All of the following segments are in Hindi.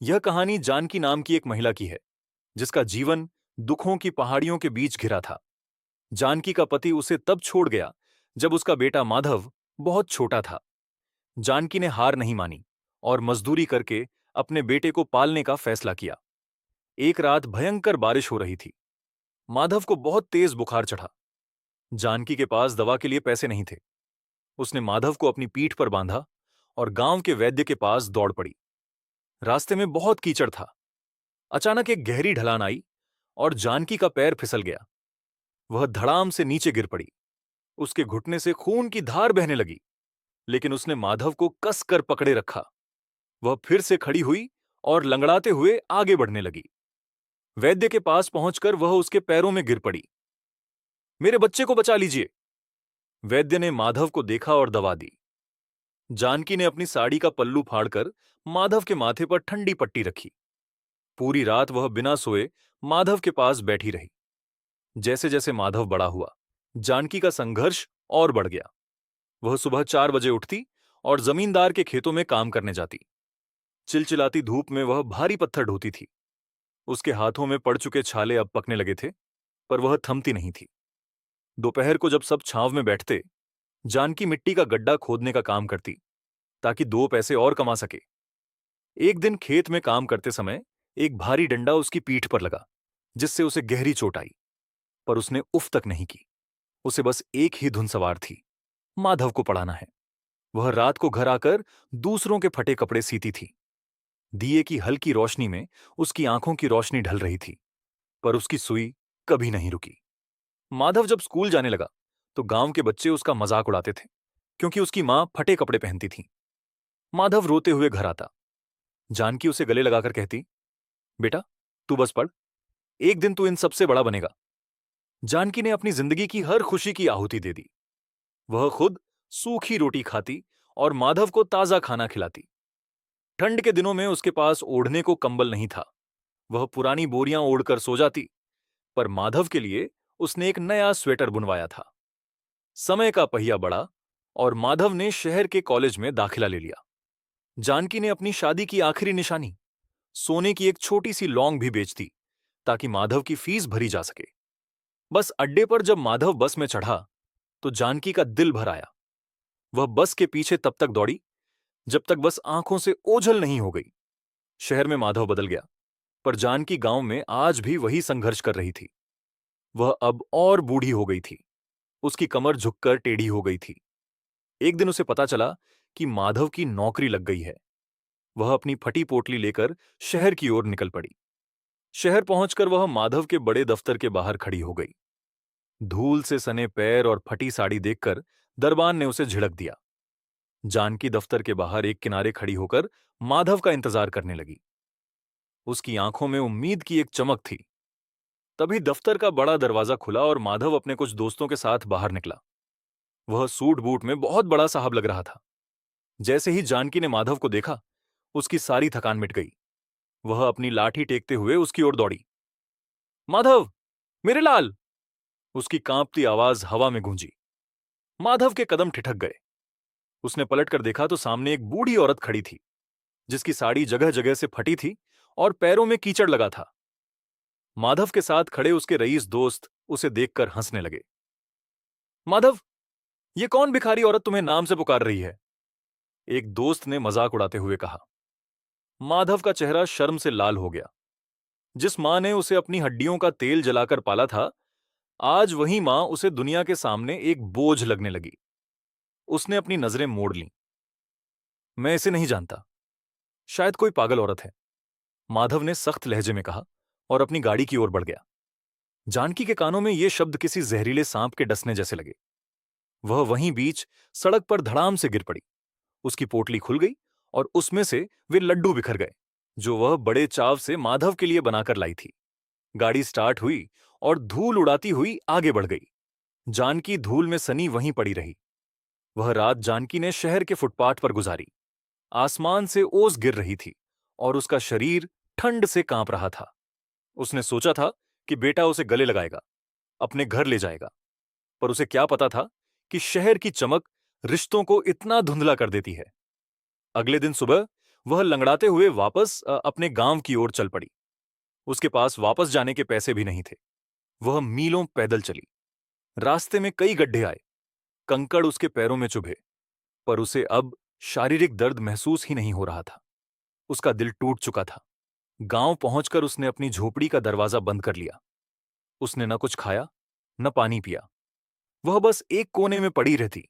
यह कहानी जानकी नाम की एक महिला की है, जिसका जीवन दुखों की पहाड़ियों के बीच घिरा था। जानकी का पति उसे तब छोड़ गया जब उसका बेटा माधव बहुत छोटा था। जानकी ने हार नहीं मानी और मजदूरी करके अपने बेटे को पालने का फैसला किया। एक रात भयंकर बारिश हो रही थी। माधव को बहुत तेज बुखार चढ़ा। जानकी के पास दवा के लिए पैसे नहीं थे। उसने माधव को अपनी पीठ पर बांधा और गांव के वैद्य के पास दौड़ पड़ी। रास्ते में बहुत कीचड़ था। अचानक एक गहरी ढलान आई और जानकी का पैर फिसल गया। वह धड़ाम से नीचे गिर पड़ी। उसके घुटने से खून की धार बहने लगी, लेकिन उसने माधव को कसकर पकड़े रखा। वह फिर से खड़ी हुई और लंगड़ाते हुए आगे बढ़ने लगी। वैद्य के पास पहुंचकर वह उसके पैरों में गिर पड़ी। मेरे बच्चे को बचा लीजिए। वैद्य ने माधव को देखा और दवा दी। जानकी ने अपनी साड़ी का पल्लू फाड़कर माधव के माथे पर ठंडी पट्टी रखी। पूरी रात वह बिना सोए माधव के पास बैठी रही। जैसे जैसे माधव बड़ा हुआ, जानकी का संघर्ष और बढ़ गया। वह सुबह 4 बजे उठती और जमींदार के खेतों में काम करने जाती। चिलचिलाती धूप में वह भारी पत्थर ढोती थी। उसके हाथों में पड़ चुके छाले अब पकने लगे थे, पर वह थमती नहीं थी। दोपहर को जब सब छांव में बैठते, जानकी मिट्टी का गड्ढा खोदने का काम करती, ताकि 2 पैसे और कमा सके। एक दिन खेत में काम करते समय एक भारी डंडा उसकी पीठ पर लगा, जिससे उसे गहरी चोट आई, पर उसने उफ तक नहीं की। उसे बस एक ही धुन सवार थी, माधव को पढ़ाना है। वह रात को घर आकर दूसरों के फटे कपड़े सीती थी। दिए की हल्की रोशनी में उसकी आंखों की रोशनी ढल रही थी, पर उसकी सुई कभी नहीं रुकी। माधव जब स्कूल जाने लगा तो गांव के बच्चे उसका मजाक उड़ाते थे, क्योंकि उसकी मां फटे कपड़े पहनती थी। माधव रोते हुए घर आता। जानकी उसे गले लगाकर कहती, बेटा, तू बस पढ़, एक दिन तू इन सबसे बड़ा बनेगा। जानकी ने अपनी जिंदगी की हर खुशी की आहुति दे दी। वह खुद सूखी रोटी खाती और माधव को ताजा खाना खिलाती। ठंड के दिनों में उसके पास ओढ़ने को कंबल नहीं था। वह पुरानी बोरियां ओढ़कर सो जाती, पर माधव के लिए उसने एक नया स्वेटर बुनवाया था। समय का पहिया बढ़ा और माधव ने शहर के कॉलेज में दाखिला ले लिया। जानकी ने अपनी शादी की आखिरी निशानी, सोने की एक छोटी सी लौंग भी बेच दी, ताकि माधव की फीस भरी जा सके। बस अड्डे पर जब माधव बस में चढ़ा तो जानकी का दिल भर आया। वह बस के पीछे तब तक दौड़ी जब तक बस आंखों से ओझल नहीं हो गई। शहर में माधव बदल गया, पर जानकी गांव में आज भी वही संघर्ष कर रही थी। वह अब और बूढ़ी हो गई थी। उसकी कमर झुककर टेढ़ी हो गई थी। एक दिन उसे पता चला कि माधव की नौकरी लग गई है। वह अपनी फटी पोटली लेकर शहर की ओर निकल पड़ी। शहर पहुंचकर वह माधव के बड़े दफ्तर के बाहर खड़ी हो गई। धूल से सने पैर और फटी साड़ी देखकर दरबान ने उसे झिड़क दिया। जानकी दफ्तर के बाहर एक किनारे खड़ी होकर माधव का इंतजार करने लगी। उसकी आंखों में उम्मीद की एक चमक थी। तभी दफ्तर का बड़ा दरवाजा खुला और माधव अपने कुछ दोस्तों के साथ बाहर निकला। वह सूट बूट में बहुत बड़ा साहब लग रहा था। जैसे ही जानकी ने माधव को देखा, उसकी सारी थकान मिट गई। वह अपनी लाठी टेकते हुए उसकी ओर दौड़ी। माधव, मेरे लाल! उसकी कांपती आवाज हवा में गूंजी। माधव के कदम ठिठक गए। उसने पलटकर देखा तो सामने एक बूढ़ी औरत खड़ी थी, जिसकी साड़ी जगह जगह से फटी थी और पैरों में कीचड़ लगा था। माधव के साथ खड़े उसके रईस दोस्त उसे देखकर हंसने लगे। माधव, ये कौन भिखारी औरत तुम्हें नाम से पुकार रही है? एक दोस्त ने मजाक उड़ाते हुए कहा। माधव का चेहरा शर्म से लाल हो गया। जिस मां ने उसे अपनी हड्डियों का तेल जलाकर पाला था, आज वही मां उसे दुनिया के सामने एक बोझ लगने लगी। उसने अपनी नजरें मोड़ लीं। मैं इसे नहीं जानता, शायद कोई पागल औरत है, माधव ने सख्त लहजे में कहा और अपनी गाड़ी की ओर बढ़ गया। जानकी के कानों में ये शब्द किसी जहरीले सांप के डसने जैसे लगे। वह वहीं बीच सड़क पर धड़ाम से गिर पड़ी। उसकी पोटली खुल गई और उसमें से वे लड्डू बिखर गए, जो वह बड़े चाव से माधव के लिए बनाकर लाई थी। गाड़ी स्टार्ट हुई और धूल उड़ाती हुई आगे बढ़ गई। जानकी धूल में सनी वहीं पड़ी रही। वह रात जानकी ने शहर के फुटपाथ पर गुजारी। आसमान से ओस गिर रही थी और उसका शरीर ठंड से कांप रहा था। उसने सोचा था कि बेटा उसे गले लगाएगा, अपने घर ले जाएगा, पर उसे क्या पता था कि शहर की चमक रिश्तों को इतना धुंधला कर देती है। अगले दिन सुबह वह लंगड़ाते हुए वापस अपने गांव की ओर चल पड़ी। उसके पास वापस जाने के पैसे भी नहीं थे। वह मीलों पैदल चली। रास्ते में कई गड्ढे आए, कंकड़ उसके पैरों में चुभे, पर उसे अब शारीरिक दर्द महसूस ही नहीं हो रहा था। उसका दिल टूट चुका था। गांव पहुंचकर उसने अपनी झोपड़ी का दरवाजा बंद कर लिया। उसने न कुछ खाया, न पानी पिया। वह बस एक कोने में पड़ी रहती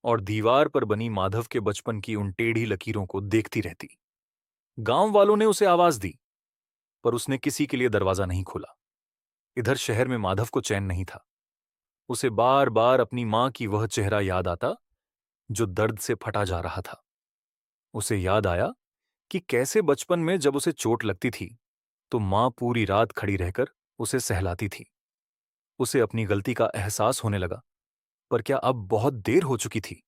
और दीवार पर बनी माधव के बचपन की उन टेढ़ी लकीरों को देखती रहती। गांव वालों ने उसे आवाज दी, पर उसने किसी के लिए दरवाजा नहीं खोला। इधर शहर में माधव को चैन नहीं था। उसे बार बार अपनी मां की वह चेहरा याद आता जो दर्द से फटा जा रहा था। उसे याद आया कि कैसे बचपन में जब उसे चोट लगती थी तो मां पूरी रात खड़ी रहकर उसे सहलाती थी। उसे अपनी गलती का एहसास होने लगा, पर क्या अब बहुत देर हो चुकी थी?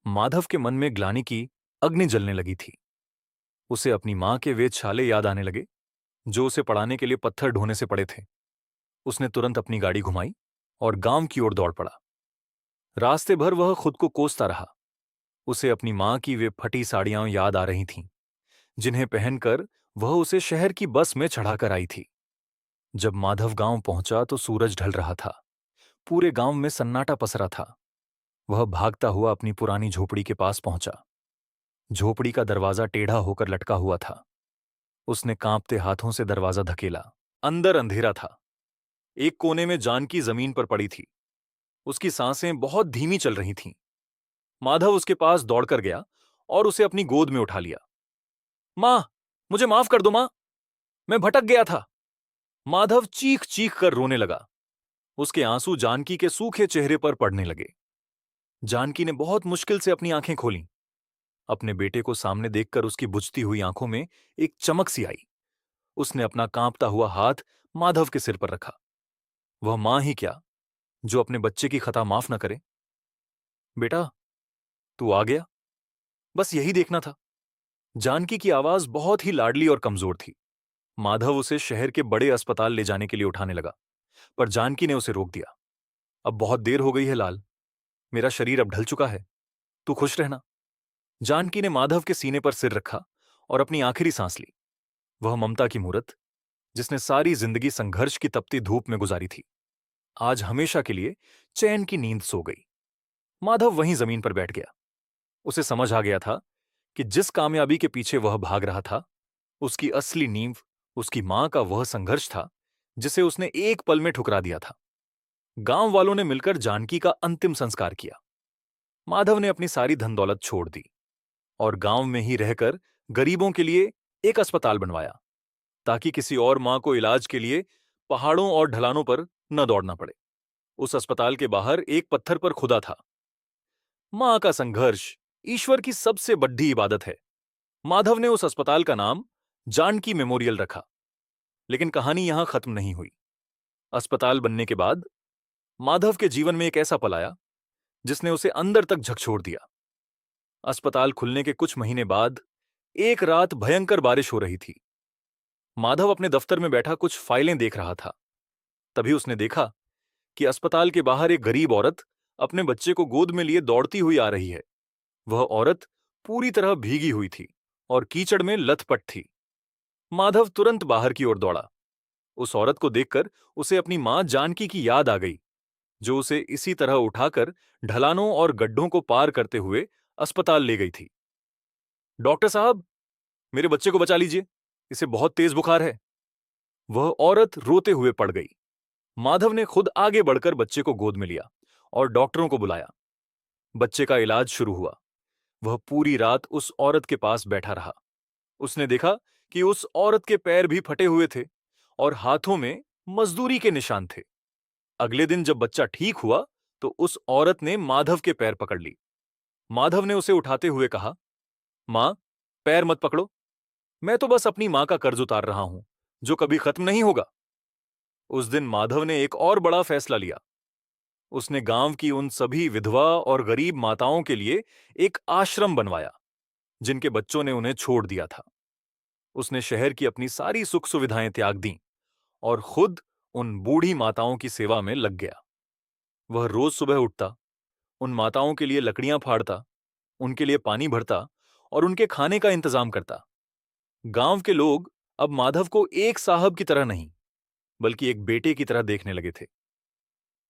माधव के मन में ग्लानि की अग्नि जलने लगी थी। उसे अपनी मां के वे छाले याद आने लगे जो उसे पड़ाने के लिए पत्थर ढोने से पड़े थे। उसने तुरंत अपनी गाड़ी घुमाई और गांव की ओर दौड़ पड़ा। रास्ते भर वह खुद को कोसता रहा। उसे अपनी मां की वे फटी साड़ियां याद आ रही थीं, जिन्हें पहनकर वह उसे शहर की बस में चढ़ाकर आई थी। जब माधव गांव पहुंचा तो सूरज ढल रहा था। पूरे गांव में सन्नाटा पसरा था। वह भागता हुआ अपनी पुरानी झोपड़ी के पास पहुंचा। झोपड़ी का दरवाजा टेढ़ा होकर लटका हुआ था। उसने कांपते हाथों से दरवाजा धकेला। अंदर अंधेरा था। एक कोने में जानकी जमीन पर पड़ी थी। उसकी सांसें बहुत धीमी चल रही थीं। माधव उसके पास दौड़कर गया और उसे अपनी गोद में उठा लिया। मां, मुझे माफ कर दो मां, मैं भटक गया था। माधव चीख चीख कर रोने लगा। उसके आंसू जानकी के सूखे चेहरे पर पड़ने लगे। जानकी ने बहुत मुश्किल से अपनी आंखें खोलीं। अपने बेटे को सामने देखकर उसकी बुझती हुई आंखों में एक चमक सी आई। उसने अपना कांपता हुआ हाथ माधव के सिर पर रखा। वह मां ही क्या, जो अपने बच्चे की खता माफ न करे। बेटा, तू आ गया, बस यही देखना था। जानकी की आवाज बहुत ही लाडली और कमजोर थी। माधव उसे शहर के बड़े अस्पताल ले जाने के लिए उठाने लगा, पर जानकी ने उसे रोक दिया। अब बहुत देर हो गई है लाल, मेरा शरीर अब ढल चुका है, तू खुश रहना। जानकी ने माधव के सीने पर सिर रखा और अपनी आखिरी सांस ली। वह ममता की मूरत, जिसने सारी जिंदगी संघर्ष की तपती धूप में गुजारी थी, आज हमेशा के लिए चैन की नींद सो गई। माधव वहीं जमीन पर बैठ गया। उसे समझ आ गया था कि जिस कामयाबी के पीछे वह भाग रहा था, उसकी असली नींव उसकी मां का वह संघर्ष था जिसे उसने एक पल में ठुकरा दिया था। गांव वालों ने मिलकर जानकी का अंतिम संस्कार किया। माधव ने अपनी सारी धन दौलत छोड़ दी और गांव में ही रहकर गरीबों के लिए एक अस्पताल बनवाया, ताकि किसी और मां को इलाज के लिए पहाड़ों और ढलानों पर न दौड़ना पड़े। उस अस्पताल के बाहर एक पत्थर पर खुदा था, मां का संघर्ष ईश्वर की सबसे बड़ी इबादत है। माधव ने उस अस्पताल का नाम जानकी मेमोरियल रखा। लेकिन कहानी यहां खत्म नहीं हुई। अस्पताल बनने के बाद माधव के जीवन में एक ऐसा पल आया जिसने उसे अंदर तक झकझोर दिया। अस्पताल खुलने के कुछ महीने बाद एक रात भयंकर बारिश हो रही थी। माधव अपने दफ्तर में बैठा कुछ फाइलें देख रहा था। तभी उसने देखा कि अस्पताल के बाहर एक गरीब औरत अपने बच्चे को गोद में लिए दौड़ती हुई आ रही है। वह औरत पूरी तरह भीगी हुई थी और कीचड़ में लथपथ थी। माधव तुरंत बाहर की ओर दौड़ा। उस औरत को देखकर उसे अपनी मां जानकी की याद आ गई, जो उसे इसी तरह उठाकर ढलानों और गड्ढों को पार करते हुए अस्पताल ले गई थी। डॉक्टर साहब, मेरे बच्चे को बचा लीजिए, इसे बहुत तेज बुखार है। वह औरत रोते हुए पड़ गई। माधव ने खुद आगे बढ़कर बच्चे को गोद में लिया और डॉक्टरों को बुलाया। बच्चे का इलाज शुरू हुआ। वह पूरी रात उस औरत के पास बैठा रहा। उसने देखा कि उस औरत के पैर भी फटे हुए थे और हाथों में मजदूरी के निशान थे। अगले दिन जब बच्चा ठीक हुआ तो उस औरत ने माधव के पैर पकड़ ली। माधव ने उसे उठाते हुए कहा, मां, पैर मत पकड़ो, मैं तो बस अपनी मां का कर्ज उतार रहा हूं, जो कभी खत्म नहीं होगा। उस दिन माधव ने एक और बड़ा फैसला लिया। उसने गांव की उन सभी विधवा और गरीब माताओं के लिए एक आश्रम बनवाया, जिनके बच्चों ने उन्हें छोड़ दिया था। उसने शहर की अपनी सारी सुख सुविधाएं त्याग दीं और खुद उन बूढ़ी माताओं की सेवा में लग गया। वह रोज सुबह उठता, उन माताओं के लिए लकड़ियां फाड़ता, उनके लिए पानी भरता और उनके खाने का इंतजाम करता। गांव के लोग अब माधव को एक साहब की तरह नहीं, बल्कि एक बेटे की तरह देखने लगे थे।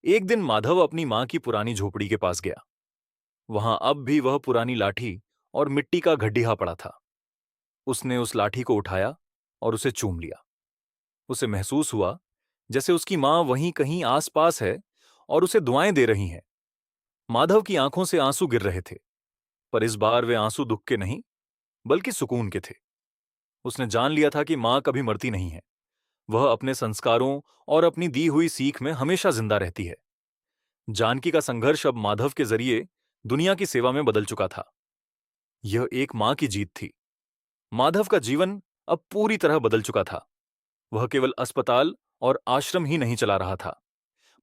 एक दिन माधव अपनी मां की पुरानी झोपड़ी के पास गया। वहां अब भी वह पुरानी लाठी और मिट्टी का गड्ढिया पड़ा था। उसने उस लाठी को उठाया और उसे चूम लिया। उसे महसूस हुआ जैसे उसकी मां वहीं कहीं आसपास है और उसे दुआएं दे रही हैं। माधव की आंखों से आंसू गिर रहे थे, पर इस बार वे आंसू दुख के नहीं, बल्कि सुकून के थे। उसने जान लिया था कि मां कभी मरती नहीं है। वह अपने संस्कारों और अपनी दी हुई सीख में हमेशा जिंदा रहती है। जानकी का संघर्ष अब माधव के जरिए दुनिया की सेवा में बदल चुका था। यह एक मां की जीत थी। माधव का जीवन अब पूरी तरह बदल चुका था। वह केवल अस्पताल और आश्रम ही नहीं चला रहा था,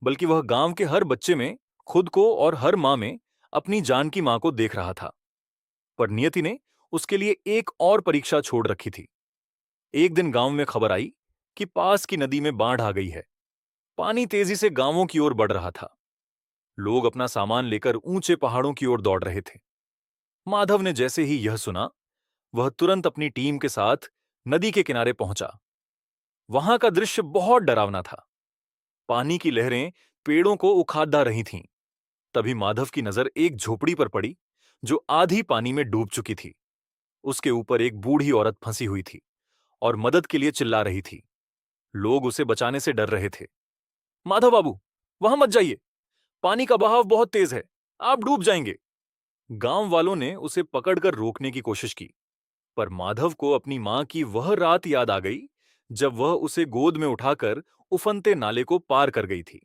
बल्कि वह गांव के हर बच्चे में खुद को और हर मां में अपनी जान की मां को देख रहा था। पर नियति ने उसके लिए एक और परीक्षा छोड़ रखी थी। एक दिन गांव में खबर आई कि पास की नदी में बाढ़ आ गई है। पानी तेजी से गांवों की ओर बढ़ रहा था। लोग अपना सामान लेकर ऊंचे पहाड़ों की ओर दौड़ रहे थे। माधव ने जैसे ही यह सुना, वह तुरंत अपनी टीम के साथ नदी के किनारे पहुंचा। वहां का दृश्य बहुत डरावना था। पानी की लहरें पेड़ों को उखाड़ रही थीं। तभी माधव की नजर एक झोपड़ी पर पड़ी, जो आधी पानी में डूब चुकी थी। उसके ऊपर एक बूढ़ी औरत फंसी हुई थी और मदद के लिए चिल्ला रही थी। लोग उसे बचाने से डर रहे थे। माधव बाबू, वहां मत जाइए, पानी का बहाव बहुत तेज है, आप डूब जाएंगे। गांव वालों ने उसे पकड़कर रोकने की कोशिश की, पर माधव को अपनी मां की वह रात याद आ गई जब वह उसे गोद में उठाकर उफनते नाले को पार कर गई थी।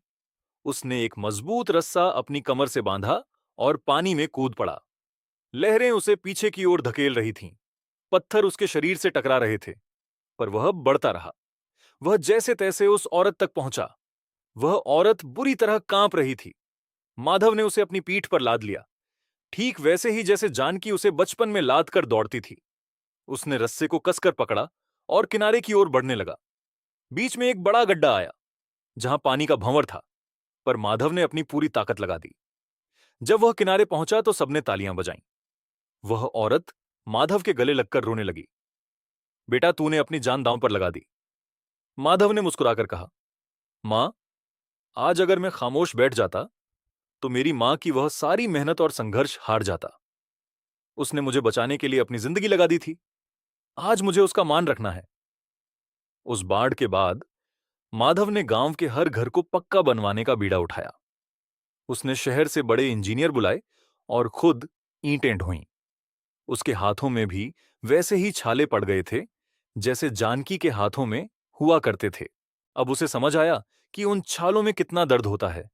उसने एक मजबूत रस्सा अपनी कमर से बांधा और पानी में कूद पड़ा। लहरें उसे पीछे की ओर धकेल रही थीं। पत्थर उसके शरीर से टकरा रहे थे, पर वह बढ़ता रहा। वह जैसे तैसे उस औरत तक पहुंचा। वह औरत बुरी तरह कांप रही थी। माधव ने उसे अपनी पीठ पर लाद लिया, ठीक वैसे ही जैसे जानकी उसे बचपन में लाद कर दौड़ती थी। उसने रस्से को कसकर पकड़ा और किनारे की ओर बढ़ने लगा। बीच में एक बड़ा गड्ढा आया, जहां पानी का भंवर था, पर माधव ने अपनी पूरी ताकत लगा दी। जब वह किनारे पहुंचा तो सबने तालियां बजाईं। वह औरत माधव के गले लगकर रोने लगी। बेटा, तूने अपनी जान दांव पर लगा दी। माधव ने मुस्कुराकर कहा, मां, आज अगर मैं खामोश बैठ जाता तो मेरी मां की वह सारी मेहनत और संघर्ष हार जाता। उसने मुझे बचाने के लिए अपनी जिंदगी लगा दी थी। आज मुझे उसका मान रखना है। उस बाढ़ के बाद माधव ने गांव के हर घर को पक्का बनवाने का बीड़ा उठाया। उसने शहर से बड़े इंजीनियर बुलाए और खुद ईंटें ढोईं। उसके हाथों में भी वैसे ही छाले पड़ गए थे जैसे जानकी के हाथों में हुआ करते थे। अब उसे समझ आया कि उन छालों में कितना दर्द होता है।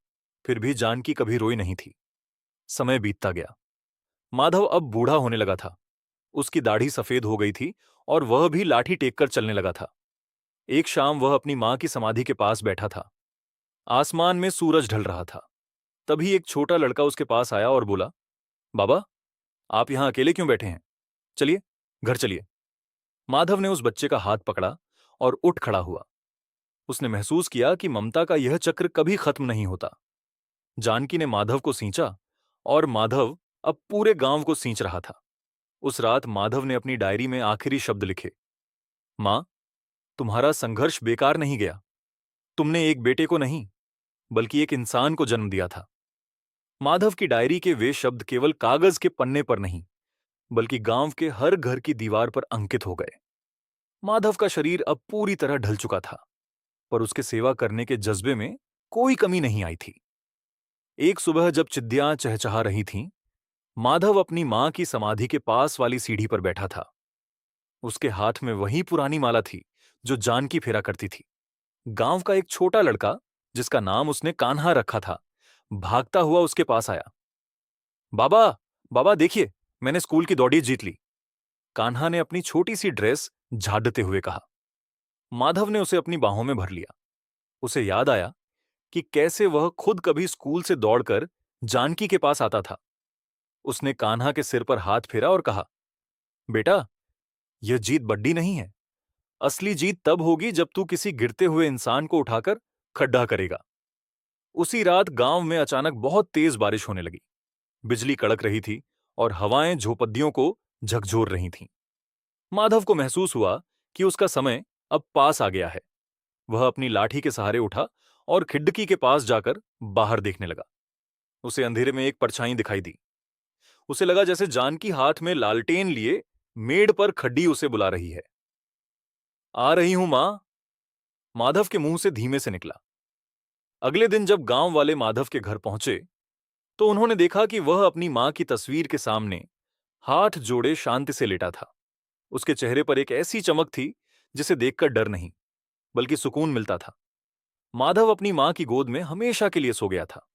फिर भी जानकी कभी रोई नहीं थी। समय बीतता गया। माधव अब बूढ़ा होने लगा था। उसकी दाढ़ी सफेद हो गई थी और वह भी लाठी टेककर चलने लगा था। एक शाम वह अपनी मां की समाधि के पास बैठा था। आसमान में सूरज ढल रहा था। तभी एक छोटा लड़का उसके पास आया और बोला, बाबा, आप यहां अकेले क्यों बैठे हैं? चलिए, घर चलिए। माधव ने उस बच्चे का हाथ पकड़ा और उठ खड़ा हुआ। उसने महसूस किया कि ममता का यह चक्र कभी खत्म नहीं होता। जानकी ने माधव को सींचा और माधव अब पूरे गांव को सींच रहा था। उस रात माधव ने अपनी डायरी में आखिरी शब्द लिखे, मां, तुम्हारा संघर्ष बेकार नहीं गया। तुमने एक बेटे को नहीं, बल्कि एक इंसान को जन्म दिया था। माधव की डायरी के वे शब्द केवल कागज के पन्ने पर नहीं, बल्कि गांव के हर घर की दीवार पर अंकित हो गए। माधव का शरीर अब पूरी तरह ढल चुका था, पर उसके सेवा करने के जज्बे में कोई कमी नहीं आई थी। एक सुबह जब चिद्दियां चहचहा रही थीं, माधव अपनी मां की समाधि के पास वाली सीढ़ी पर बैठा था। उसके हाथ में वही पुरानी माला थी जो जानकी फेरा करती थी। गांव का एक छोटा लड़का, जिसका नाम उसने कान्हा रखा था, भागता हुआ उसके पास आया। बाबा, बाबा देखिए, मैंने स्कूल की दौड़ी जीत ली। कान्हा ने अपनी छोटी सी ड्रेस झाड़ते हुए कहा। माधव ने उसे अपनी बाहों में भर लिया। उसे याद आया कि कैसे वह खुद कभी स्कूल से दौड़कर जानकी के पास आता था। उसने कान्हा के सिर पर हाथ फेरा और कहा, बेटा, यह जीत बड्डी नहीं है। असली जीत तब होगी जब तू किसी गिरते हुए इंसान को उठाकर खड्डा करेगा। उसी रात गांव में अचानक बहुत तेज बारिश होने लगी। बिजली कड़क रही थी और हवाएं झोपड़ियों को झकझोर रही थीं। माधव को महसूस हुआ कि उसका समय अब पास आ गया है। वह अपनी लाठी के सहारे उठा और खिड़की के पास जाकर बाहर देखने लगा। उसे अंधेरे में एक परछाई दिखाई दी। उसे लगा जैसे जानकी हाथ में लालटेन लिए मेड़ पर खड़ी उसे बुला रही है। आ रही हूं मां, माधव के मुंह से धीमे से निकला। अगले दिन जब गांव वाले माधव के घर पहुंचे तो उन्होंने देखा कि वह अपनी मां की तस्वीर के सामने हाथ जोड़े शांति से लेटा था। उसके चेहरे पर एक ऐसी चमक थी जिसे देखकर डर नहीं, बल्कि सुकून मिलता था। माधव अपनी मां की गोद में हमेशा के लिए सो गया था।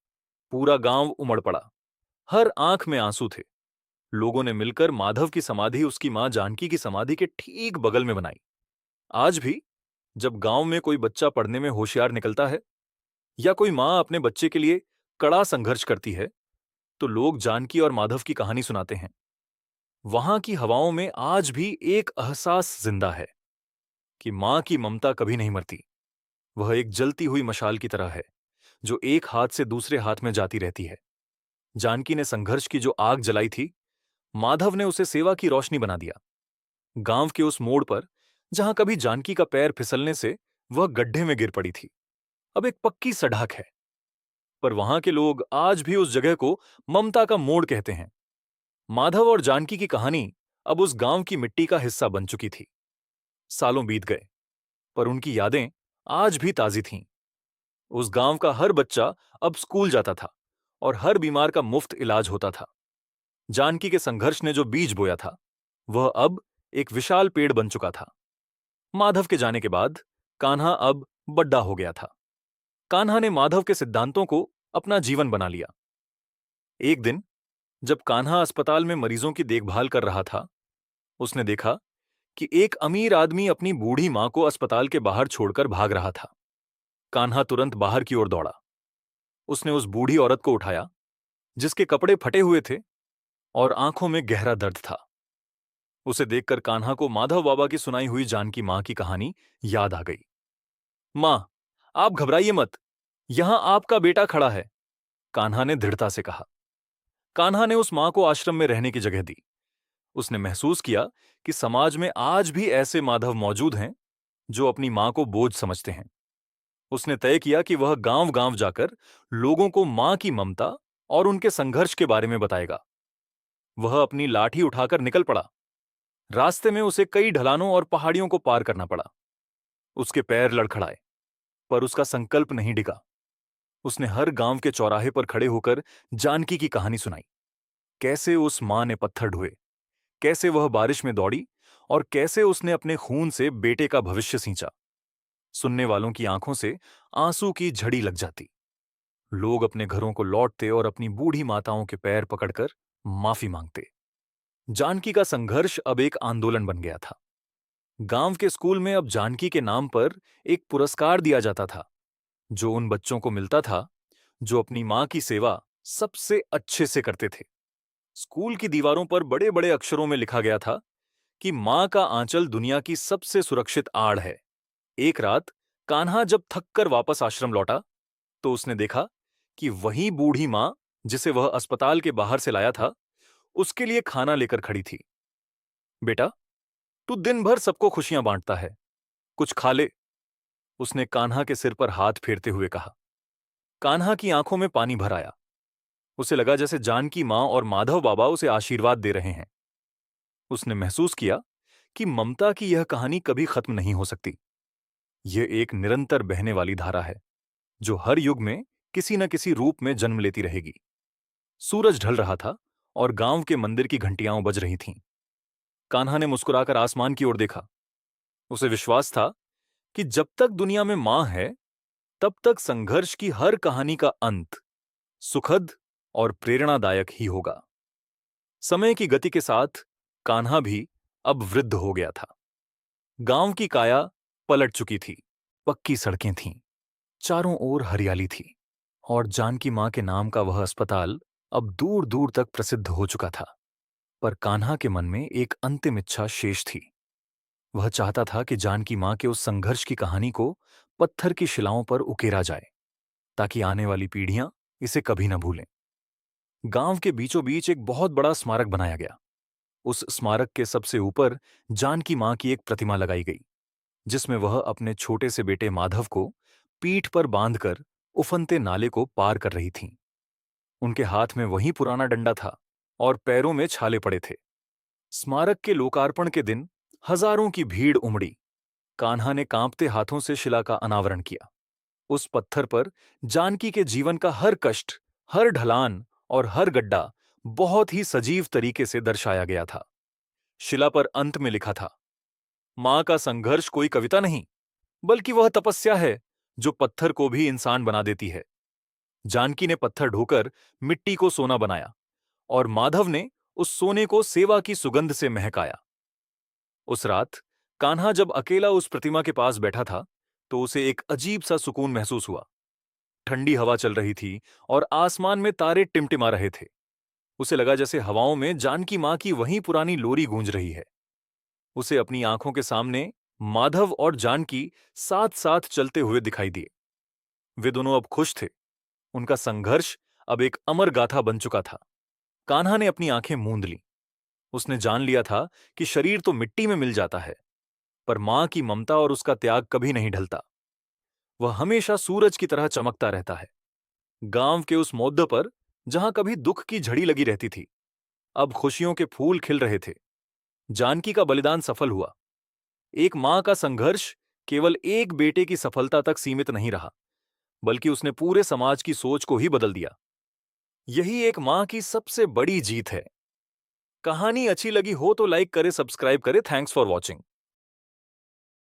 पूरा गांव उमड़ पड़ा। हर आंख में आंसू थे। लोगों ने मिलकर माधव की समाधि उसकी मां जानकी की समाधि के ठीक बगल में बनाई। आज भी जब गांव में कोई बच्चा पढ़ने में होशियार निकलता है या कोई मां अपने बच्चे के लिए कड़ा संघर्ष करती है, तो लोग जानकी और माधव की कहानी सुनाते हैं। वहां की हवाओं में आज भी एक एहसास जिंदा है कि मां की ममता कभी नहीं मरती। वह एक जलती हुई मशाल की तरह है जो एक हाथ से दूसरे हाथ में जाती रहती है। जानकी ने संघर्ष की जो आग जलाई थी, माधव ने उसे सेवा की रोशनी बना दिया। गांव के उस मोड़ पर जहां कभी जानकी का पैर फिसलने से वह गड्ढे में गिर पड़ी थी, अब एक पक्की सड़क है। पर वहां के लोग आज भी उस जगह को ममता का मोड़ कहते हैं। माधव और जानकी की कहानी अब उस गांव की मिट्टी का हिस्सा बन चुकी थी। सालों बीत गए, पर उनकी यादें आज भी ताजी थीं। उस गांव का हर बच्चा अब स्कूल जाता था और हर बीमार का मुफ्त इलाज होता था। जानकी के संघर्ष ने जो बीज बोया था, वह अब एक विशाल पेड़ बन चुका था। माधव के जाने के बाद कान्हा अब बड्डा हो गया था। कान्हा ने माधव के सिद्धांतों को अपना जीवन बना लिया। एक दिन जब कान्हा अस्पताल में मरीजों की देखभाल कर रहा था, उसने देखा कि एक अमीर आदमी अपनी बूढ़ी मां को अस्पताल के बाहर छोड़कर भाग रहा था। कान्हा तुरंत बाहर की ओर दौड़ा। उसने उस बूढ़ी औरत को उठाया, जिसके कपड़े फटे हुए थे और आंखों में गहरा दर्द था। उसे देखकर कान्हा को माधव बाबा की सुनाई हुई जानकी मां की कहानी याद आ गई। मां, आप घबराइए मत, यहां आपका बेटा खड़ा है, कान्हा ने दृढ़ता से कहा। कान्हा ने उस मां को आश्रम में रहने की जगह दी। उसने महसूस किया कि समाज में आज भी ऐसे माधव मौजूद हैं जो अपनी मां को बोझ समझते हैं। उसने तय किया कि वह गांव-गांव जाकर लोगों को मां की ममता और उनके संघर्ष के बारे में बताएगा। वह अपनी लाठी उठाकर निकल पड़ा। रास्ते में उसे कई ढलानों और पहाड़ियों को पार करना पड़ा। उसके पैर लड़खड़ाए, पर उसका संकल्प नहीं डिगा। उसने हर गांव के चौराहे पर खड़े होकर जानकी की कहानी सुनाई। कैसे उस मां ने पत्थर ढोए, कैसे वह बारिश में दौड़ी और कैसे उसने अपने खून से बेटे का भविष्य सींचा। सुनने वालों की आंखों से आंसू की झड़ी लग जाती। लोग अपने घरों को लौटते और अपनी बूढ़ी माताओं के पैर पकड़कर माफी मांगते। जानकी का संघर्ष अब एक आंदोलन बन गया था। गांव के स्कूल में अब जानकी के नाम पर एक पुरस्कार दिया जाता था, जो उन बच्चों को मिलता था जो अपनी मां की सेवा सबसे अच्छे से करते थे। स्कूल की दीवारों पर बड़े बड़े अक्षरों में लिखा गया था कि मां का आंचल दुनिया की सबसे सुरक्षित आड़ है। एक रात कान्हा जब थक कर वापस आश्रम लौटा तो उसने देखा कि वही बूढ़ी मां जिसे वह अस्पताल के बाहर से लाया था, उसके लिए खाना लेकर खड़ी थी। बेटा, तू दिन भर सबको खुशियां बांटता है, कुछ खा ले, उसने कान्हा के सिर पर हाथ फेरते हुए कहा। कान्हा की आंखों में पानी भर आया। उसे लगा जैसे जानकी मां और माधव बाबा उसे आशीर्वाद दे रहे हैं। उसने महसूस किया कि ममता की यह कहानी कभी खत्म नहीं हो सकती। यह एक निरंतर बहने वाली धारा है जो हर युग में किसी न किसी रूप में जन्म लेती रहेगी। सूरज ढल रहा था और गांव के मंदिर की घंटियां बज रही थीं। कान्हा ने मुस्कुराकर आसमान की ओर देखा। उसे विश्वास था कि जब तक दुनिया में मां है, तब तक संघर्ष की हर कहानी का अंत सुखद और प्रेरणादायक ही होगा। समय की गति के साथ कान्हा भी अब वृद्ध हो गया था। गांव की काया पलट चुकी थी। पक्की सड़कें थीं, चारों ओर हरियाली थी और जानकी मां के नाम का वह अस्पताल अब दूर दूर तक प्रसिद्ध हो चुका था। पर कान्हा के मन में एक अंतिम इच्छा शेष थी। वह चाहता था कि जानकी मां के उस संघर्ष की कहानी को पत्थर की शिलाओं पर उकेरा जाए, ताकि आने वाली पीढ़ियां इसे कभी न भूलें। गांव के बीचों बीच एक बहुत बड़ा स्मारक बनाया गया। उस स्मारक के सबसे ऊपर जानकी मां की एक प्रतिमा लगाई गई, जिसमें वह अपने छोटे से बेटे माधव को पीठ पर बांधकर उफनते नाले को पार कर रही थीं। उनके हाथ में वही पुराना डंडा था और पैरों में छाले पड़े थे। स्मारक के लोकार्पण के दिन हजारों की भीड़ उमड़ी। कान्हा ने कांपते हाथों से शिला का अनावरण किया। उस पत्थर पर जानकी के जीवन का हर कष्ट, हर ढलान और हर गड्ढा बहुत ही सजीव तरीके से दर्शाया गया था। शिला पर अंत में लिखा था, मां का संघर्ष कोई कविता नहीं, बल्कि वह तपस्या है जो पत्थर को भी इंसान बना देती है। जानकी ने पत्थर ढोकर मिट्टी को सोना बनाया और माधव ने उस सोने को सेवा की सुगंध से महकाया। उस रात कान्हा जब अकेला उस प्रतिमा के पास बैठा था, तो उसे एक अजीब सा सुकून महसूस हुआ। ठंडी हवा चल रही थी और आसमान में तारे टिमटिमा रहे थे। उसे लगा जैसे हवाओं में जानकी मां की वही पुरानी लोरी गूंज रही है। उसे अपनी आंखों के सामने माधव और जानकी साथ साथ चलते हुए दिखाई दिए। वे दोनों अब खुश थे। उनका संघर्ष अब एक अमर गाथा बन चुका था। कान्हा ने अपनी आंखें मूंद लीं। उसने जान लिया था कि शरीर तो मिट्टी में मिल जाता है, पर मां की ममता और उसका त्याग कभी नहीं ढलता। वह हमेशा सूरज की तरह चमकता रहता है। गांव के उस मोद्दे पर जहां कभी दुख की झड़ी लगी रहती थी, अब खुशियों के फूल खिल रहे थे। जानकी का बलिदान सफल हुआ। एक मां का संघर्ष केवल एक बेटे की सफलता तक सीमित नहीं रहा, बल्कि उसने पूरे समाज की सोच को ही बदल दिया। यही एक मां की सबसे बड़ी जीत है। कहानी अच्छी लगी हो तो लाइक करें, सब्सक्राइब करें। Thanks for watching.